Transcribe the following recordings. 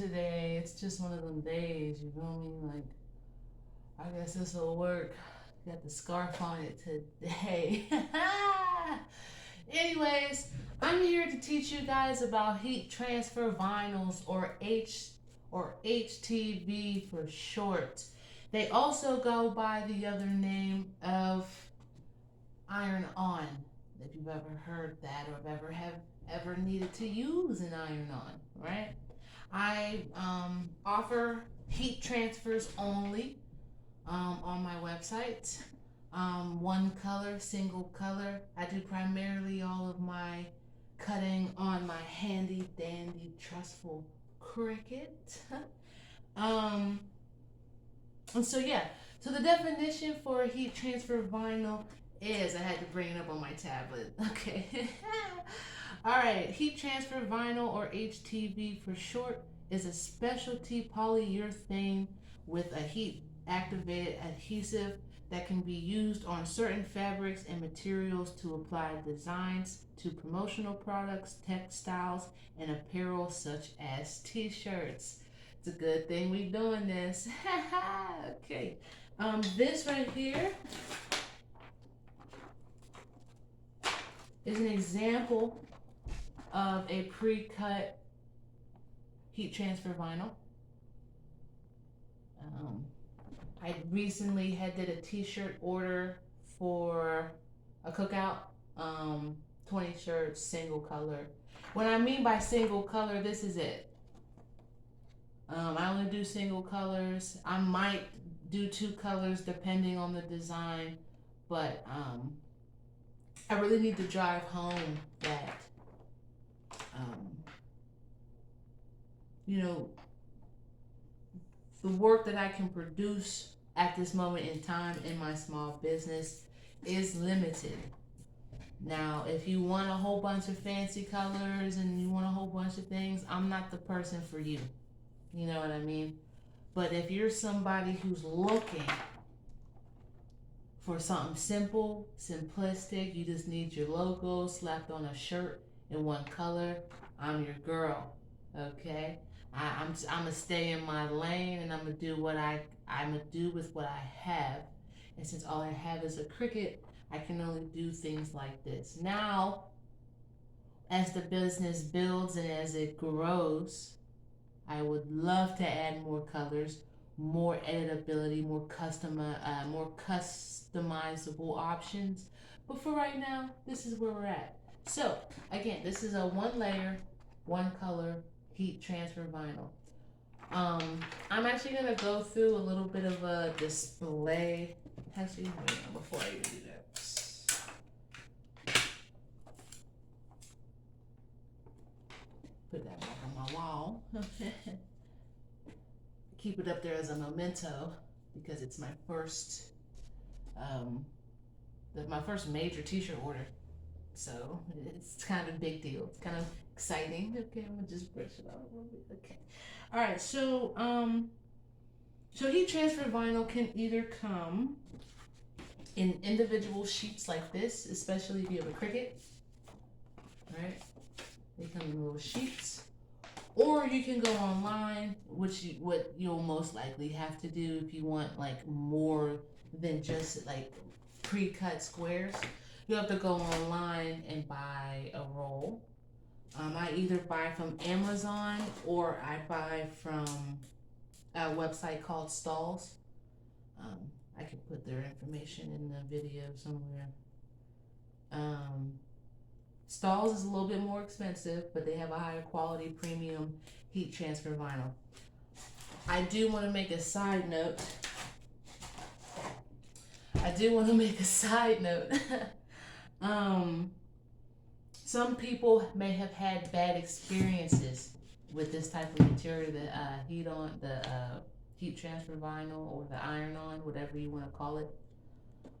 today. It's just one of them days, you feel me? Like, I guess this will work. Got the scarf on it today. Anyways, I'm here to teach you guys about heat transfer vinyls, or HTV for short. They also go by the other name of iron on. If you've ever heard that, or ever needed to use an iron on, right? I offer heat transfers only on my website. One color, single color. I do primarily all of my cutting on my handy dandy trustful Cricut. um, and so yeah, so the definition for heat transfer vinyl is, I had to bring it up on my tablet. Okay. All right, heat transfer vinyl, or HTV for short, is a specialty polyurethane with a heat activated adhesive that can be used on certain fabrics and materials to apply designs to promotional products, textiles, and apparel such as t-shirts. It's a good thing we doing this. Okay. This right here is an example of a pre-cut heat transfer vinyl. I recently did a t-shirt order for a cookout. 20 shirts, single color. What I mean by single color, this is it. I only do single colors. I might do two colors depending on the design, but I really need to drive home that you know, the work that I can produce at this moment in time in my small business is limited. Now, if you want a whole bunch of fancy colors and you want a whole bunch of things, I'm not the person for you. You know what I mean? But if you're somebody who's looking for something simple, simplistic, you just need your logo slapped on a shirt in one color, I'm your girl. Okay? I'm gonna stay in my lane, and I'm gonna do what I'm gonna do with what I have. And since all I have is a Cricut, I can only do things like this. Now, as the business builds and as it grows, I would love to add more colors, more editability, more customizable options. But for right now, this is where we're at. So again, this is a one layer, one color heat transfer vinyl. I'm actually gonna go through a little bit of a display. Actually, wait, before I even do that, put that back on my wall. Keep it up there as a memento because it's my first, my first major T-shirt order. So it's kind of a big deal. It's kind of exciting. Okay, I'm gonna just brush it out a little bit. Okay. All right. So heat transfer vinyl can either come in individual sheets like this, especially if you have a Cricut. All right. They come in little sheets, or you can go online, what you'll most likely have to do if you want like more than just like pre-cut squares. You have to go online and buy a roll. I either buy from Amazon or I buy from a website called Stalls. I can put their information in the video somewhere. Stalls is a little bit more expensive, but they have a higher quality premium heat transfer vinyl. I do want to make a side note. Some people may have had bad experiences with this type of material, the heat transfer vinyl, or the iron on, whatever you want to call it.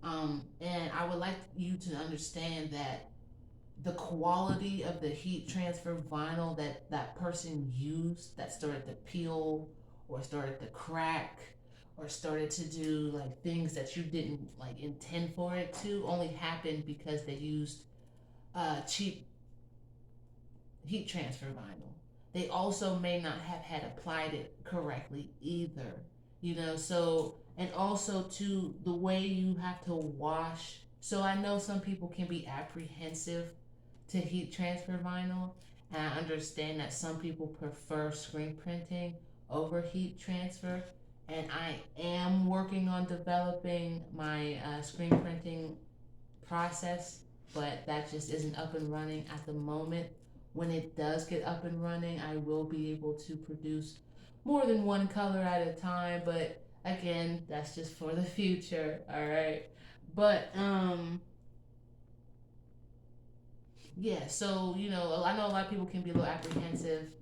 And I would like you to understand that the quality of the heat transfer vinyl that person used, that started to peel or started to crack or started to do like things that you didn't like intend for it to, only happened because they used cheap heat transfer vinyl. they also may not have had applied it correctly either. So, and also to the way you have to wash. So I know some people can be apprehensive to heat transfer vinyl, and I understand that some people prefer screen printing over heat transfer. And I am working on developing my screen printing process, but that just isn't up and running at the moment. When it does get up and running, I will be able to produce more than one color at a time, but again, that's just for the future, all right? But yeah, so I know a lot of people can be a little apprehensive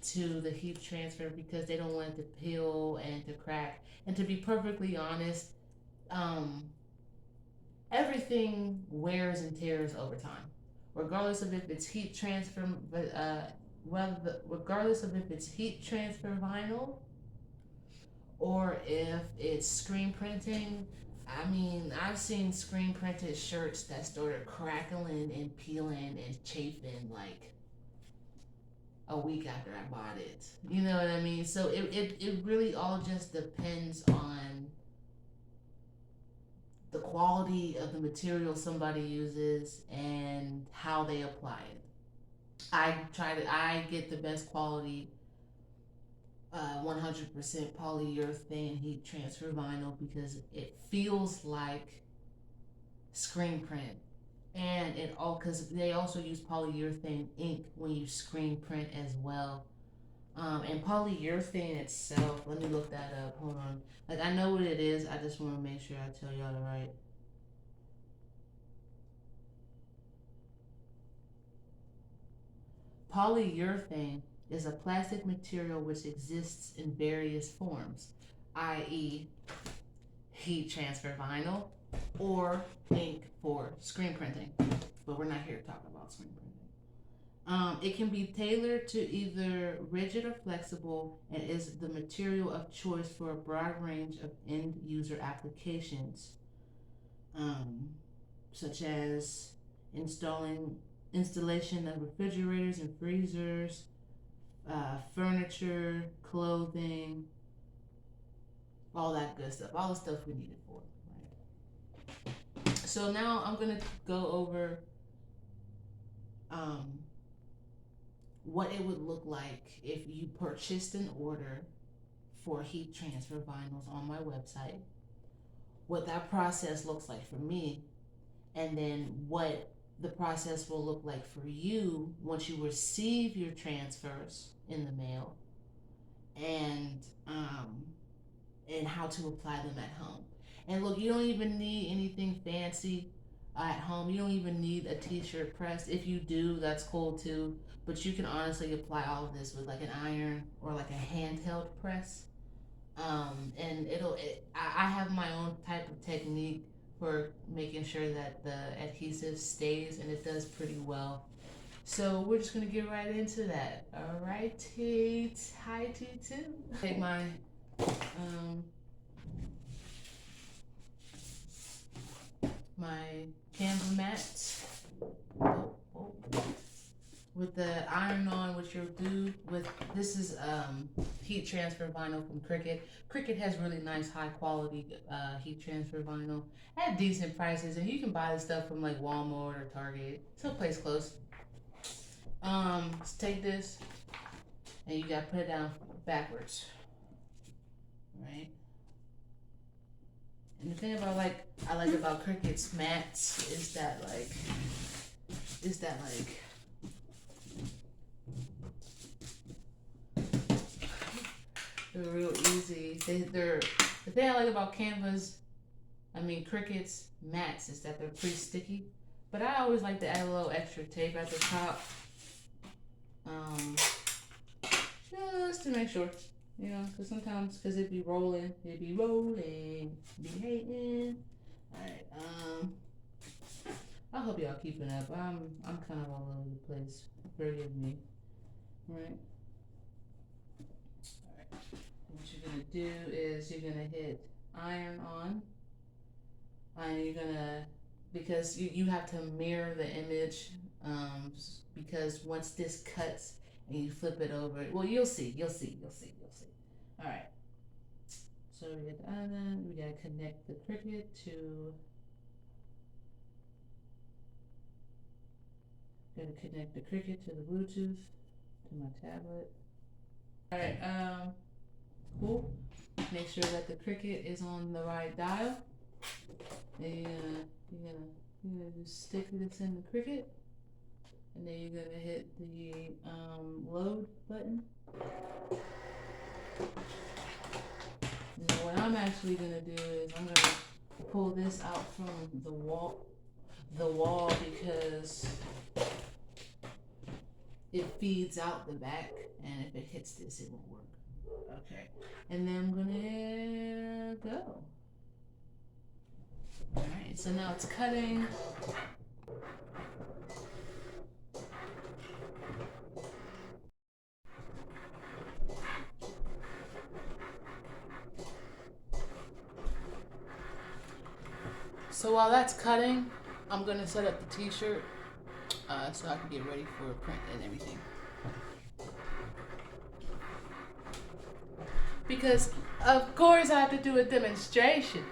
to the heat transfer because they don't want it to peel and to crack. And to be perfectly honest, um, everything wears and tears over time, regardless of if it's heat transfer, regardless of if it's heat transfer vinyl or if it's screen printing. I mean, I've seen screen printed shirts that started crackling and peeling and chafing like a week after I bought it. You know what I mean? So it really all just depends on the quality of the material somebody uses and how they apply it. I get the best quality 100% polyurethane heat transfer vinyl because it feels like screen print. And it all, because they also use polyurethane ink when you screen print as well. And polyurethane itself, let me look that up. Hold on. Like, I know what it is. I just want to make sure I tell y'all the right. Polyurethane is a plastic material which exists in various forms, i.e., heat transfer vinyl or ink for screen printing. But we're not here to talk about screen printing. It can be tailored to either rigid or flexible and is the material of choice for a broad range of end user applications, um, such as installation of refrigerators and freezers, furniture, clothing, all that good stuff, all the stuff we need it for. Right? So now I'm gonna go over um, what it would look like if you purchased an order for heat transfer vinyls on my website, what that process looks like for me, and then what the process will look like for you once you receive your transfers in the mail, and how to apply them at home. And look, you don't even need anything fancy at home. You don't even need a t-shirt press. If you do, that's cool too. But you can honestly apply all of this with like an iron or like a handheld press. And I have my own type of technique for making sure that the adhesive stays, and it does pretty well. So we're just gonna get right into that. All right, hi T2. Take my my Canva mat. Oh, oh. With the iron on, which you'll do with this is heat transfer vinyl from Cricut. Cricut has really nice high quality heat transfer vinyl at decent prices, and you can buy this stuff from like Walmart or Target, someplace close. Just take this and you gotta put it down backwards, right? And the thing about I like about Cricut's mats is that they're real easy. They're the thing I like about Cricut's mats is that they're pretty sticky. But I always like to add a little extra tape at the top, just to make sure, because sometimes it be rolling, be hating. All right, I hope y'all keeping up. I'm kind of all over the place. Forgive me. All right. What you're gonna do is you're gonna hit iron on, and you're gonna, because you have to mirror the image, because once this cuts, and you flip it over. Well, you'll see. All right. So we get the island. We gotta connect the Cricut to. Gotta connect the Cricut to the Bluetooth to my tablet. All right. Cool. Make sure that the Cricut is on the right dial. And you're gonna just stick this in the Cricut, and then you're gonna hit the load button. Now what I'm actually gonna do is I'm gonna pull this out from the wall because it feeds out the back, and if it hits this, it won't work. Okay, and then I'm gonna go. All right, so now it's cutting. So while that's cutting, I'm gonna set up the t-shirt so I can get ready for print and everything. Because of course I have to do a demonstration.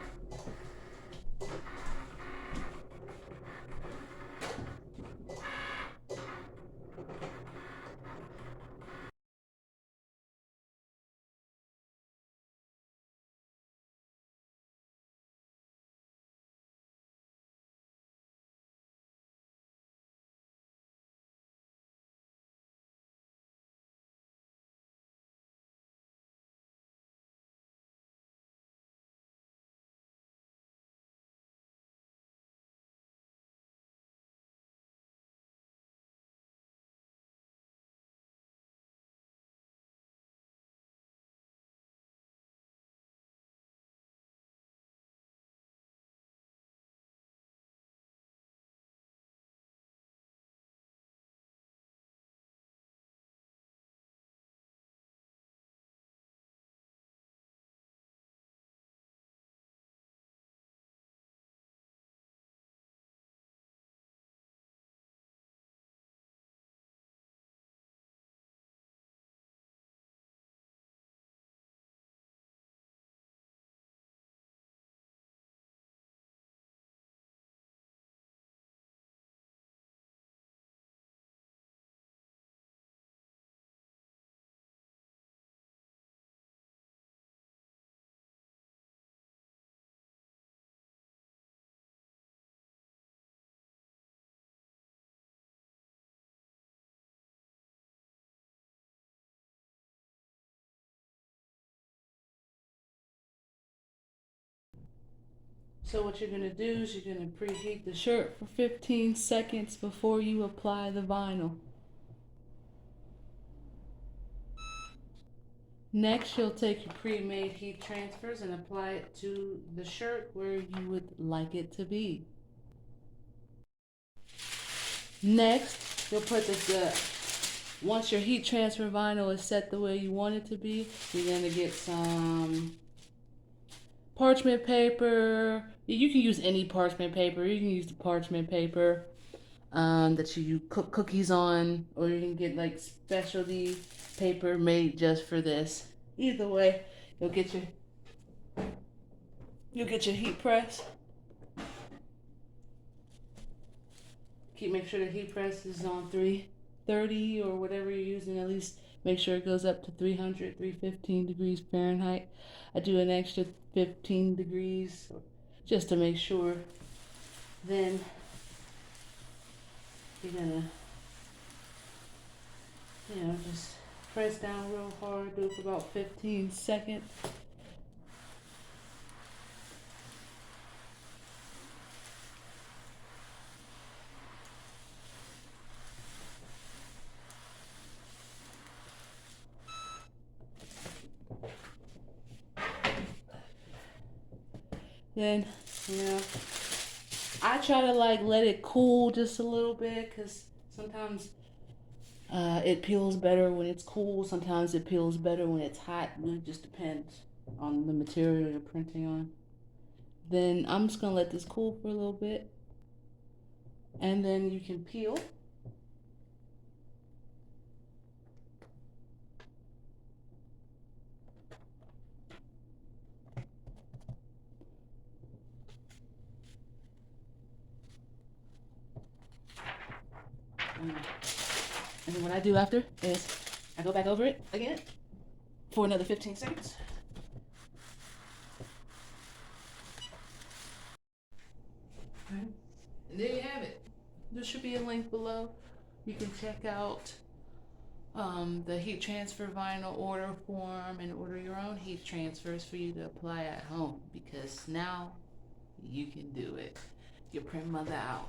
So what you're gonna do is you're gonna preheat the shirt for 15 seconds before you apply the vinyl. Next, you'll take your pre-made heat transfers and apply it to the shirt where you would like it to be. Next, you'll put once your heat transfer vinyl is set the way you want it to be, you're gonna get some parchment paper. You can use any parchment paper. You can use the parchment paper that you cook cookies on, or you can get like specialty paper made just for this. Either way, you'll get your heat press. Make sure the heat press is on 330 or whatever you're using. At least make sure it goes up to 315 degrees Fahrenheit. I do an extra 15 degrees just to make sure. Then you're gonna, just press down real hard. Do it for about 15 seconds. Then, I try to let it cool just a little bit, because sometimes it peels better when it's cool. Sometimes it peels better when it's hot. It just depends on the material you're printing on. Then I'm just gonna let this cool for a little bit, and then you can peel. And then what I do after is I go back over it again for another 15 seconds. Okay. And there you have it. There should be a link below. You can check out the heat transfer vinyl order form and order your own heat transfers for you to apply at home, because now you can do it. Your print mother out.